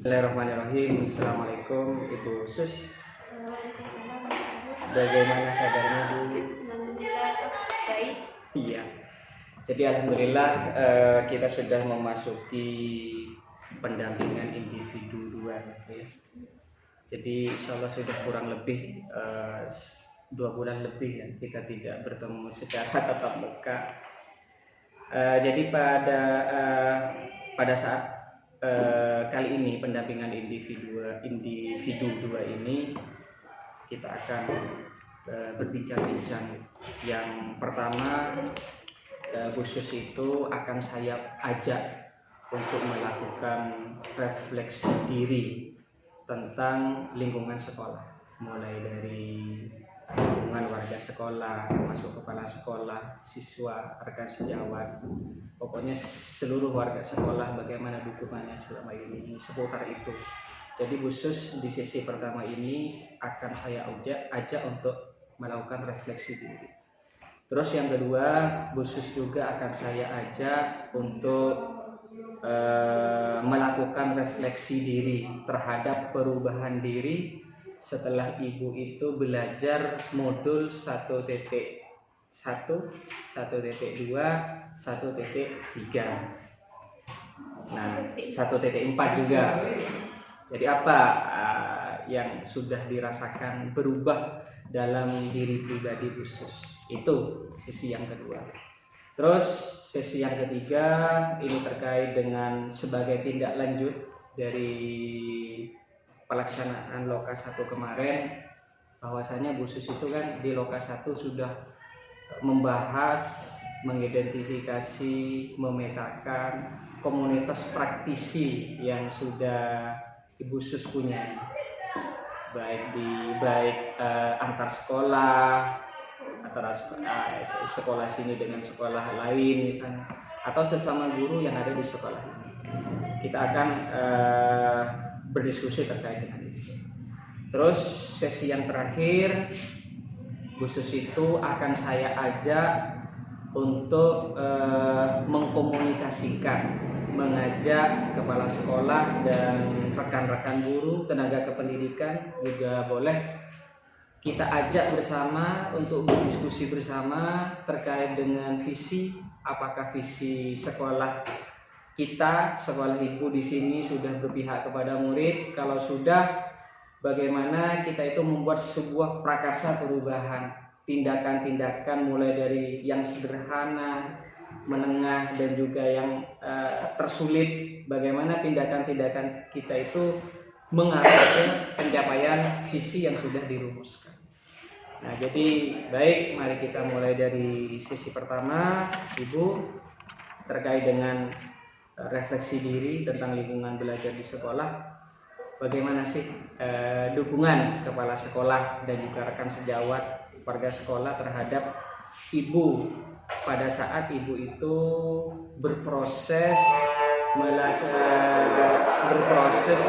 Bismillahirrahmanirrahim. Assalamualaikum Ibu Sus. Waalaikumsalam Mas. Bagaimana kabarnya Bu? Alhamdulillah baik. Iya. Jadi alhamdulillah kita sudah memasuki pendampingan individu 2 ya. Jadi insya Allah sudah kurang lebih 2 bulan lebih ya kita tidak bertemu secara tatap muka. Jadi pada saat kali ini pendampingan individu 2 ini kita akan berbincang-bincang. Yang pertama, khusus itu akan saya ajak untuk melakukan refleksi diri tentang lingkungan sekolah, mulai dari lingkungan warga sekolah, termasuk kepala sekolah, siswa, rekan sejawat, pokoknya seluruh warga sekolah bagaimana dukungannya selama ini seputar itu. Jadi khusus di sesi pertama ini akan saya ajak untuk melakukan refleksi diri. Terus yang kedua, khusus juga akan saya ajak untuk melakukan refleksi diri terhadap perubahan diri setelah Ibu itu belajar modul 1.1, 1.2, 1.3. Nah, 1.4 juga. Jadi apa yang sudah dirasakan berubah dalam diri pribadi khusus? Itu sisi yang kedua. Terus sesi yang ketiga ini terkait dengan sebagai tindak lanjut dari pelaksanaan Loka 1 kemarin, bahwasanya khusus itu kan di Loka 1 sudah membahas, mengidentifikasi, memetakan komunitas praktisi yang sudah Ibu Sus punya, baik antar sekolah, antara sekolah sini dengan sekolah lain misalnya, atau sesama guru yang ada di sekolah ini. Kita akan berdiskusi terkait dengan itu. Terus sesi yang terakhir khusus itu akan saya ajak untuk mengkomunikasikan, mengajak kepala sekolah dan rekan-rekan guru, tenaga kependidikan juga boleh kita ajak bersama untuk berdiskusi bersama terkait dengan visi, apakah visi sekolah kita, sekolah Ibu di sini sudah berpihak kepada murid. Kalau sudah, bagaimana kita itu membuat sebuah prakarsa perubahan, tindakan-tindakan mulai dari yang sederhana, menengah, dan juga yang tersulit. Bagaimana tindakan-tindakan kita itu mengarah ke pencapaian visi yang sudah dirumuskan. Nah, jadi baik, mari kita mulai dari sesi pertama, Ibu, terkait dengan refleksi diri tentang lingkungan belajar di sekolah. Bagaimana sih dukungan kepala sekolah dan juga rekan sejawat warga sekolah terhadap Ibu pada saat Ibu itu berproses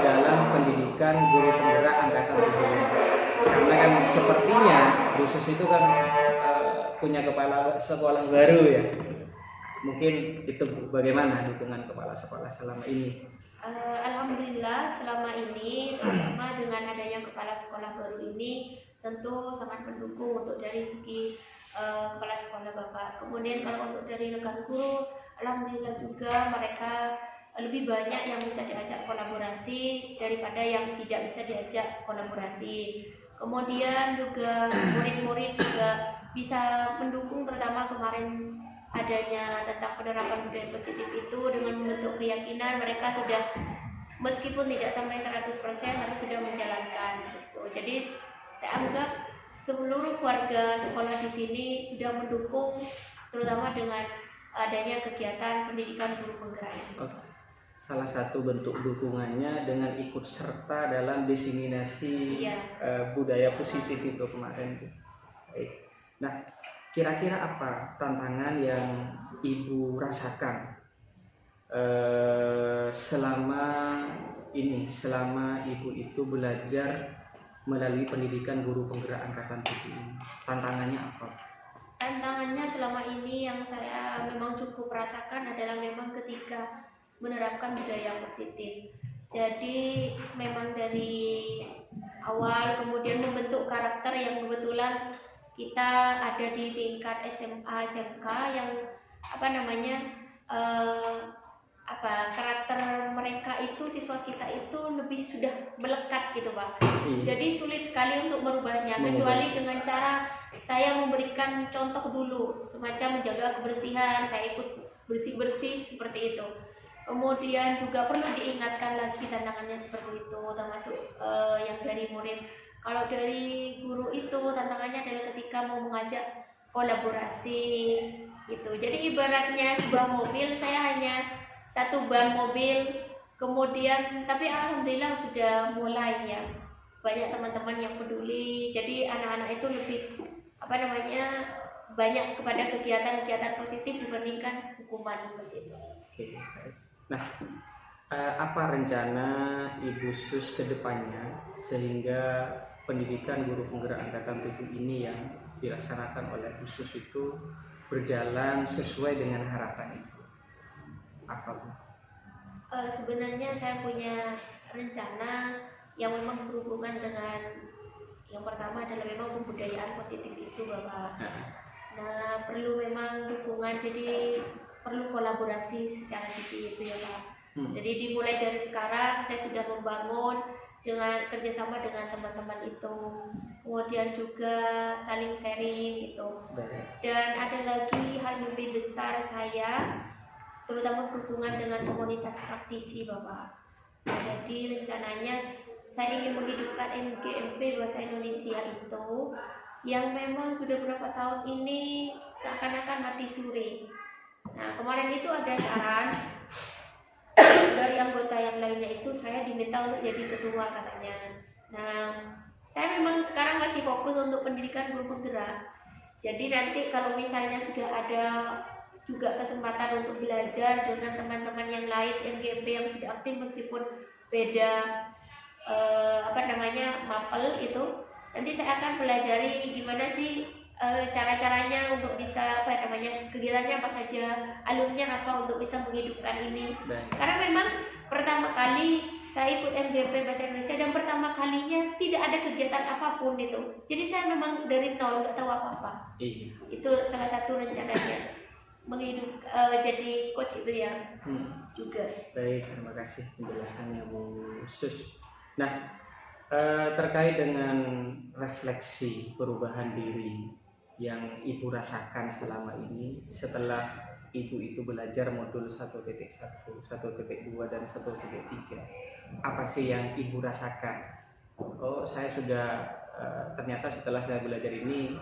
dalam pendidikan guru penggerak angkatan 75. Karena kan sepertinya khusus itu kan punya kepala sekolah baru ya. Mungkin itu bagaimana dukungan kepala sekolah selama ini? Alhamdulillah selama ini, terutama dengan adanya kepala sekolah baru ini, tentu sangat mendukung untuk dari segi kepala sekolah Bapak. Kemudian kalau untuk dari rekan guru, alhamdulillah juga mereka lebih banyak yang bisa diajak kolaborasi daripada yang tidak bisa diajak kolaborasi. Kemudian juga murid-murid juga bisa mendukung, terutama kemarin adanya tentang penerapan budaya positif itu dengan membentuk keyakinan mereka sudah meskipun tidak sampai 100% tapi sudah menjalankan gitu. Jadi saya anggap seluruh warga sekolah di sini sudah mendukung, terutama dengan adanya kegiatan pendidikan guru penggerak. Salah satu bentuk dukungannya dengan ikut serta dalam diseminasi budaya positif itu kemarin. Baik. Nah, kira-kira apa tantangan yang Ibu rasakan selama Ibu itu belajar melalui pendidikan guru penggerak angkatan 7 ini? Tantangannya apa? Tantangannya selama ini yang saya memang cukup rasakan adalah memang ketika menerapkan budaya positif. Jadi memang dari awal kemudian membentuk karakter yang kebetulan kita ada di tingkat SMA SMK yang apa namanya eh, karakter mereka itu, siswa kita itu lebih sudah melekat gitu Pak. Jadi sulit sekali untuk merubahnya kecuali dengan cara saya memberikan contoh dulu, semacam menjaga kebersihan, saya ikut bersih-bersih seperti itu. Kemudian juga perlu diingatkan lagi tantangannya seperti itu, termasuk yang dari murid. Kalau dari guru itu tantangannya adalah ketika mau mengajak kolaborasi gitu. Jadi ibaratnya sebuah mobil, saya hanya satu ban mobil, kemudian tapi alhamdulillah sudah mulai ya banyak teman-teman yang peduli. Jadi anak-anak itu lebih apa namanya banyak kepada kegiatan-kegiatan positif dibandingkan hukuman seperti itu. Oke. Nah, apa rencana Ibu Sus ke depannya sehingga pendidikan guru penggerak angkatan 7 ini yang dilaksanakan oleh Bu Sus itu berjalan sesuai dengan harapan Ibu? Apa Bu? Sebenarnya saya punya rencana yang memang berhubungan dengan yang pertama adalah memang pembudayaan positif itu Bapak. Nah perlu memang dukungan, jadi perlu kolaborasi secara gitu ya Pak. Jadi dimulai dari sekarang saya sudah membangun dengan kerjasama dengan teman-teman itu, kemudian juga saling sharing gitu. Dan ada lagi hal lebih besar saya, terutama berhubungan dengan komunitas praktisi Bapak. Jadi rencananya saya ingin menghidupkan MGMP Bahasa Indonesia itu yang memang sudah beberapa tahun ini seakan-akan mati suri. Nah kemarin itu ada saran dari anggota yang lainnya, itu saya diminta untuk jadi ketua katanya. Nah saya memang sekarang masih fokus untuk pendidikan guru penggerak. Jadi nanti kalau misalnya sudah ada juga kesempatan untuk belajar dengan teman-teman yang lain MGMP yang sudah aktif meskipun beda mapel itu, nanti saya akan pelajari gimana sih cara-caranya untuk bisa kegiatannya apa saja, alurnya apa untuk bisa menghidupkan ini. Karena memang pertama kali saya ikut MGMP Bahasa Indonesia dan pertama kalinya tidak ada kegiatan apapun itu, jadi saya memang dari nol, nggak tahu apa-apa. Itu salah satu rencananya menghidup jadi coach itu ya juga. Baik, terima kasih penjelasannya Bu Sus. Nah, terkait dengan refleksi perubahan diri yang Ibu rasakan selama ini setelah Ibu itu belajar modul 1.1, 1.2 dan 1.3, apa sih yang Ibu rasakan? Oh, saya sudah ternyata setelah saya belajar ini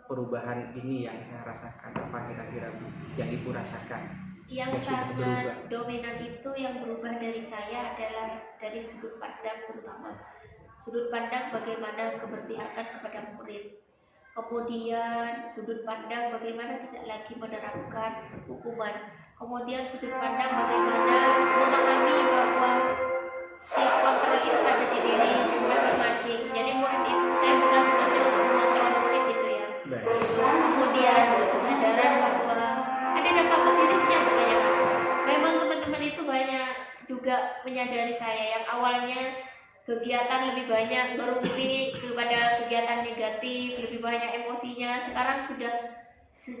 perubahan ini yang saya rasakan. Apa kira-kira yang Ibu rasakan? Yang sangat dominan itu yang berubah dari saya adalah dari sudut pandang, terutama sudut pandang bagaimana keberpihakan kepada murid, kemudian sudut pandang bagaimana tidak lagi menerapkan hukuman, kemudian sudut pandang bagaimana memahami bahwa setiap kontrol itu ada di diri masing-masing. Jadi murid itu, saya bukan tugasnya untuk mengontrol murid itu ya. Kemudian kesadaran bahwa ada dampak positifnya banyak. Memang teman-teman itu banyak juga menyadari saya yang awalnya kegiatan lebih banyak berubah kepada kegiatan negatif, lebih banyak emosinya. Sekarang sudah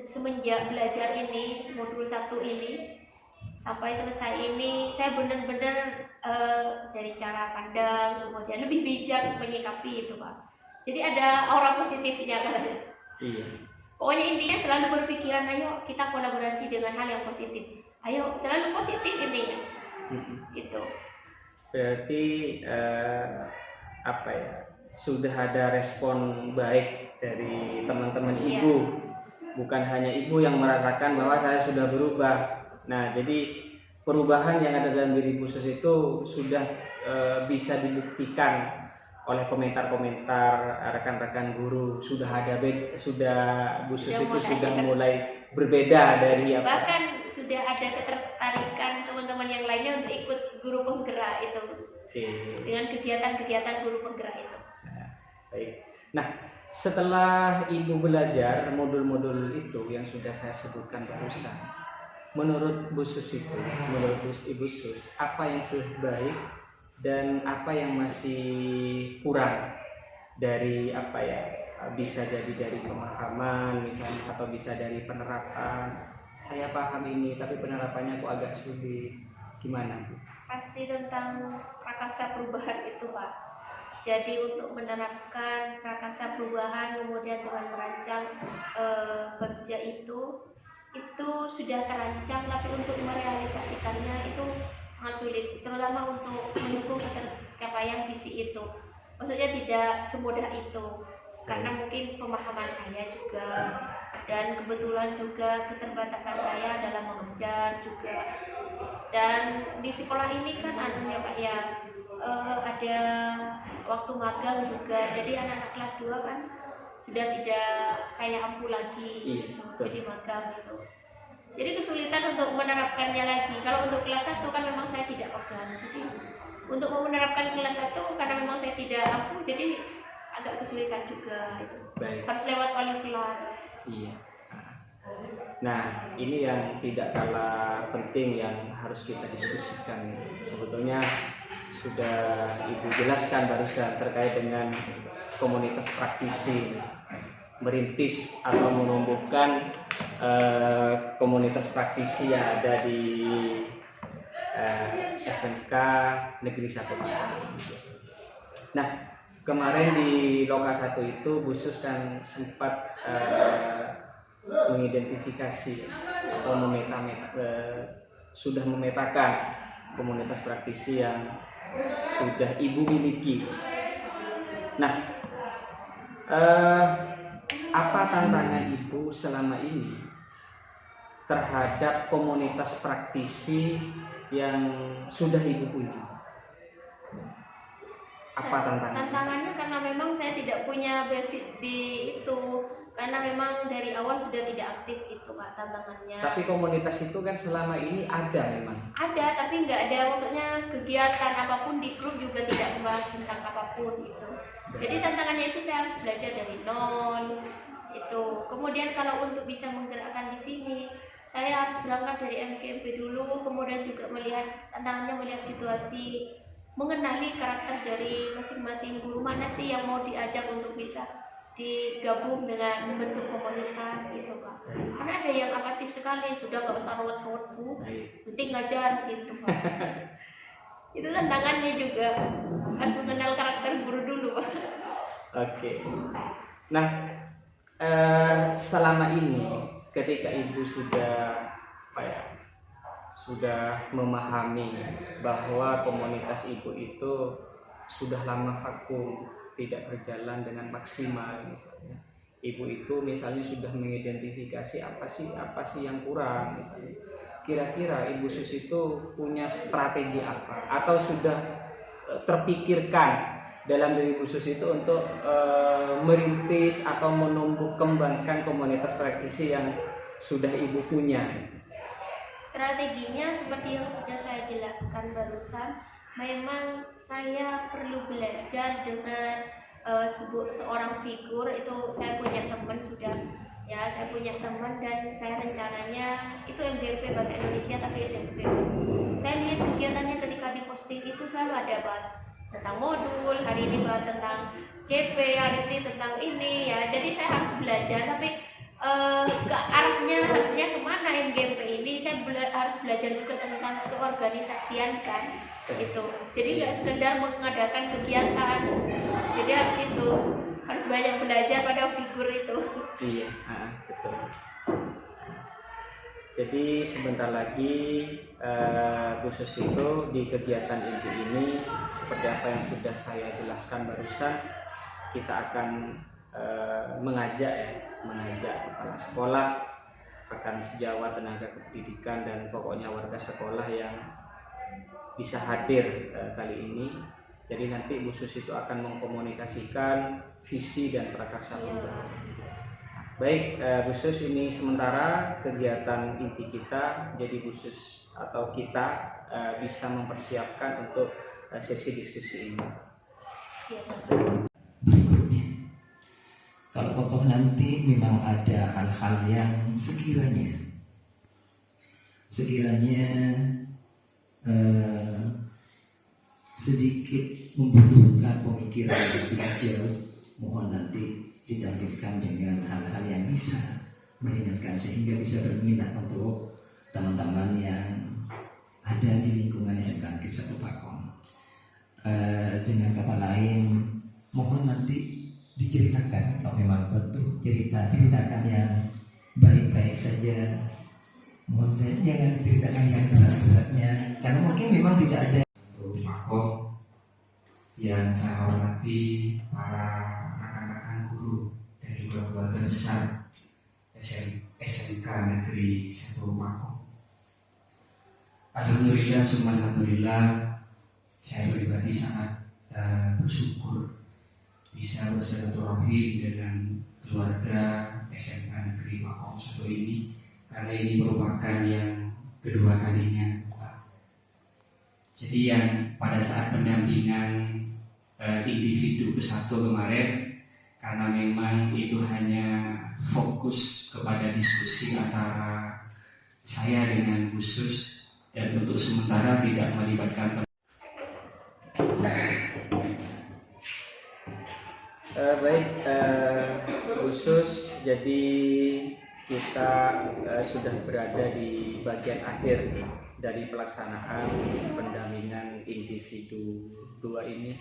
semenjak belajar ini modul 1 ini sampai selesai ini, saya benar-benar dari cara pandang kemudian lebih bijak menyikapi itu Pak. Jadi ada aura positifnya kan. Iya. Pokoknya intinya selalu berpikiran ayo kita kolaborasi dengan hal yang positif. Ayo selalu positif intinya. Gitu. Berarti sudah ada respon baik dari teman-teman Ibu. Bukan hanya Ibu yang merasakan bahwa saya sudah berubah. Nah, jadi perubahan yang ada dalam diri Bu Sus itu sudah bisa dibuktikan oleh komentar-komentar rekan-rekan guru. Sudah Bu Sus itu sudah mulai berbeda dari apa? Bahkan sudah ada ketertarikan teman-teman yang lainnya untuk ikut guru penggerak itu. Dengan kegiatan-kegiatan guru penggerak itu. Baik. Nah, setelah Ibu belajar modul-modul itu yang sudah saya sebutkan barusan, menurut Bu Sus itu, menurut Ibu Sus, apa yang sudah baik dan apa yang masih kurang dari apa ya, bisa jadi dari pemahaman misalnya atau bisa dari penerapan. Saya paham ini tapi penerapannya kok agak sulit, gimana Bu? Pasti tentang prakarsa perubahan itu Pak. Jadi untuk menerapkan prakarsa perubahan kemudian dengan merancang kerja itu sudah terancang, tapi untuk merealisasikannya itu sangat sulit, terutama untuk mendukung tercapaian visi itu. Maksudnya tidak semudah itu, karena mungkin pemahaman saya juga dan kebetulan juga keterbatasan saya dalam mengejar juga. Dan di sekolah ini kan ya Pak ya, ada waktu magang juga, jadi anak-anak kelas 2 kan sudah tidak saya ampu lagi jadi magang gitu. Jadi kesulitan untuk menerapkannya lagi. Kalau untuk kelas 1 kan memang saya tidak pegang, jadi untuk menerapkan kelas 1 karena memang saya tidak ampu, jadi agak kesulitan juga itu. Harus lewat wali kelas. Iya. Nah, ini yang tidak kalah penting yang harus kita diskusikan. Sebetulnya sudah Ibu jelaskan barusan terkait dengan komunitas praktisi, merintis atau menumbuhkan komunitas praktisi yang ada di SMK Negeri 1 Padalarang. Nah, kemarin di Loka 1 itu Bu Sus kan sempat mengidentifikasi atau sudah memetakan komunitas praktisi yang sudah Ibu miliki. Nah, apa tantangan Ibu selama ini terhadap komunitas praktisi yang sudah Ibu punya? Apa tantangannya? Tantangannya karena memang saya tidak punya basic di itu, karena memang dari awal sudah tidak aktif itu Pak tantangannya. Tapi komunitas itu kan selama ini ada memang? Ada, tapi nggak ada maksudnya kegiatan apapun di grup juga tidak membahas tentang apapun gitu. Jadi tantangannya itu saya harus belajar dari nol itu. Kemudian kalau untuk bisa menggerakkan di sini, saya harus berangkat dari MGMP dulu, kemudian juga melihat tantangannya, melihat situasi, mengenali karakter dari masing-masing guru, mana sih yang mau diajak untuk bisa digabung dengan membentuk komunitas gitu Pak. Karena ada yang apatis sekali, sudah nggak usah rawat-rawat Bu, penting ngajar gitu Pak. Itu tantangannya juga, harus mengenal karakter guru dulu Pak. Oke. Nah, selama ini ketika Ibu sudah memahami bahwa komunitas Ibu itu sudah lama vakum, tidak berjalan dengan maksimal misalnya. Ibu itu misalnya sudah mengidentifikasi apa sih yang kurang misalnya. Kira-kira Ibu Sus itu punya strategi apa atau sudah terpikirkan dalam diri Ibu Sus itu untuk merintis atau menumbuh kembangkan komunitas praktisi yang sudah Ibu punya? Strateginya seperti yang sudah saya jelaskan barusan, memang saya perlu belajar dengan seorang figur. Itu saya punya teman sudah ya, saya punya teman dan saya rencananya itu MGP Bahasa Indonesia tapi SMP. Saya lihat kegiatannya ketika diposting itu selalu ada bahas tentang modul, hari ini bahas tentang CP, hari ini tentang ini ya. Jadi saya harus belajar, tapi ke arahnya harusnya kemana MGMP ini, saya harus belajar juga tentang keorganisasian kan itu. Jadi nggak sekedar mengadakan kegiatan, jadi harus banyak belajar pada figur itu. Iya, betul. Jadi sebentar lagi khusus itu di kegiatan inti ini seperti apa yang sudah saya jelaskan barusan, kita akan mengajak kepala sekolah, rekan sejawat, tenaga kependidikan, dan pokoknya warga sekolah yang bisa hadir kali ini. Jadi nanti Bu Sus itu akan mengkomunikasikan visi dan prakarsa perubahan. Baik, Bu Sus, ini sementara kegiatan inti kita, jadi Bu Sus atau kita bisa mempersiapkan untuk sesi diskusi ini. Berikutnya, kalau tokoh nanti memang ada hal-hal yang sekiranya sekiranya eh, sedikit membutuhkan pemikiran yang lebih jauh, mohon nanti ditampilkan dengan hal-hal yang bisa meringankan sehingga bisa berminat untuk teman-teman yang ada di lingkungan SMK Negeri 1 Pakong. Dengan kata lain, mohon nanti diceritakan kalau memang betul ceritakan yang baik-baik saja. Mohon jangan diceritakan yang berat-beratnya, karena mungkin memang tidak ada. Pakong yang saya hormati para rekan-rekan guru dan juga keluarga besar SMK Negeri 1 Pakong. Alhamdulillah, alhamdulillah, saya pribadi sangat bersyukur bisa bersilaturahmi dengan keluarga SMK Negeri Pakong 1 ini, karena ini merupakan yang kedua kalinya. Jadi yang pada saat pendampingan individu ke-1 kemarin, karena memang itu hanya fokus kepada diskusi antara saya dengan khusus dan untuk sementara tidak melibatkan Baik, khusus jadi kita sudah berada di bagian akhir dari pelaksanaan pendampingan individu 2 ini.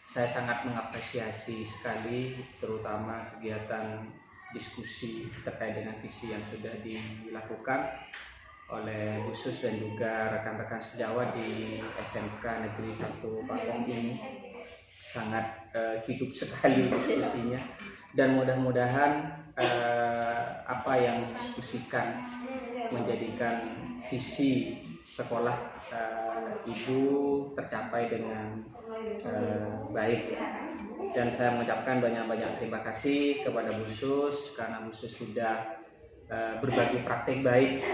Saya sangat mengapresiasi sekali terutama kegiatan diskusi terkait dengan visi yang sudah dilakukan oleh khusus dan juga rekan-rekan sejawat di SMK Negeri 1 Pakong ini. Sangat hidup sekali diskusinya, dan mudah-mudahan apa yang didiskusikan menjadikan visi sekolah ibu tercapai dengan baik. Dan saya mengucapkan banyak-banyak terima kasih kepada khusus karena khusus sudah berbagi praktik baik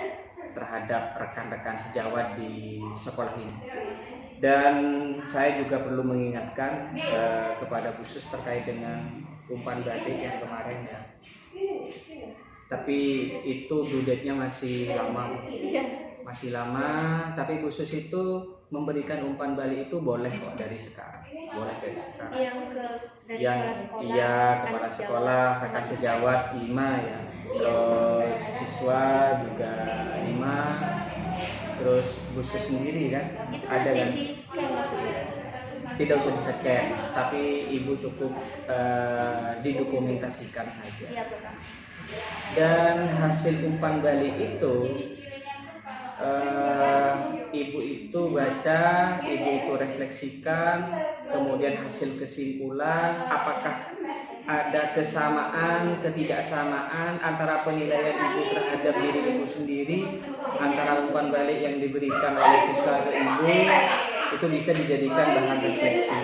terhadap rekan-rekan sejawat di sekolah ini. Dan saya juga perlu mengingatkan kepada khusus terkait dengan umpan balik yang kemarin ya. Tapi itu due date-nya masih lama, tapi khusus itu memberikan umpan balik itu boleh kok dari sekarang. Boleh dari sekarang. Kepala sekolah, rekan sejawat 5 ya. Terus siswa juga 5. Terus khusus sendiri kan itu ada kan, tidak usah di-scan, tapi ibu cukup didokumentasikan saja. Dan hasil umpan balik itu ibu itu baca, ibu itu refleksikan, kemudian hasil kesimpulan apakah ada kesamaan, ketidaksamaan antara penilaian ibu terhadap diri ibu sendiri, antara umpan balik yang diberikan oleh siswa ke ibu, itu bisa dijadikan bahan refleksi.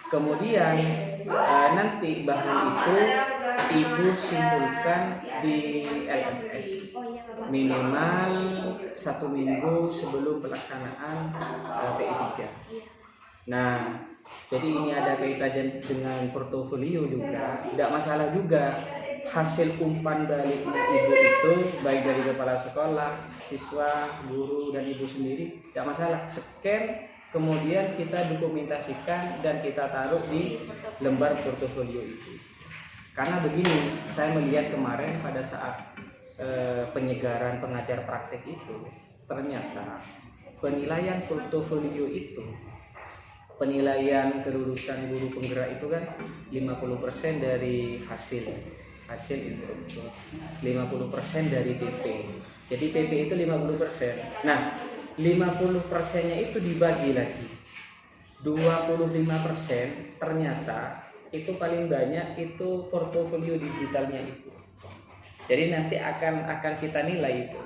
Kemudian nanti bahan itu ibu simpulkan di LMS minimal 1 minggu sebelum pelaksanaan PI3. Nah, jadi ini ada kaitannya dengan portofolio juga. Tidak masalah juga hasil umpan balik ibu itu baik dari kepala sekolah, siswa, guru dan ibu sendiri, tidak masalah. Scan, kemudian kita dokumentasikan dan kita taruh di lembar portofolio itu. Karena begini, saya melihat kemarin pada saat penyegaran pengajar praktek itu, ternyata penilaian portofolio itu, penilaian kelulusan guru penggerak itu kan 50% dari hasil instruktur, 50% dari PP. Jadi PP itu 50%. Nah, 50%-nya itu dibagi lagi. 25% ternyata itu paling banyak itu portofolio digitalnya itu. Jadi nanti akan kita nilai itu.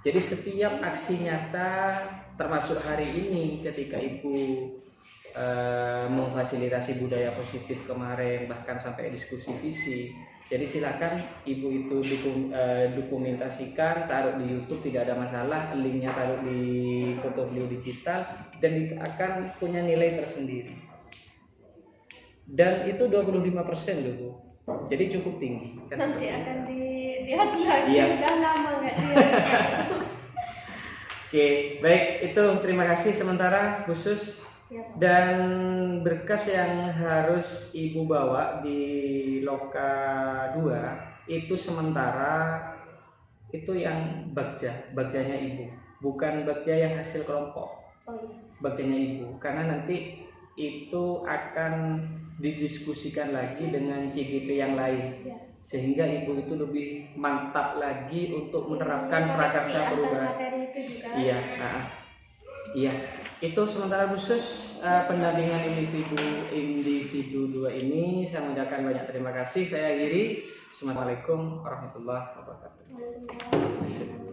Jadi setiap aksi nyata termasuk hari ini ketika ibu memfasilitasi budaya positif kemarin bahkan sampai diskusi visi. Jadi silakan ibu itu dokumentasikan, taruh di YouTube, tidak ada masalah, linknya taruh di portofolio digital dan itu akan punya nilai tersendiri. Dan itu 25% loh Bu. Jadi cukup tinggi. Nanti akan dilihat lagi, iya. Udah lama nggak dilihat. Oke, baik, itu terima kasih sementara khusus. Ya, Pak. Dan berkas yang harus Ibu bawa di Loka 2 itu sementara itu yang bagjanya Ibu, bukan bagja yang hasil kelompok, Oh iya. bagjanya Ibu, karena nanti itu akan didiskusikan lagi dengan CGP yang lain, Siap. sehingga Ibu itu lebih mantap lagi untuk menerapkan Interaksi prakarsa antar perubahan. materi itu juga. Iya, iya. Itu sementara khusus pendampingan individu 2 ini. Saya mengucapkan banyak terima kasih. Saya akhiri. Assalamualaikum warahmatullahi wabarakatuh. Waalaikumsalam.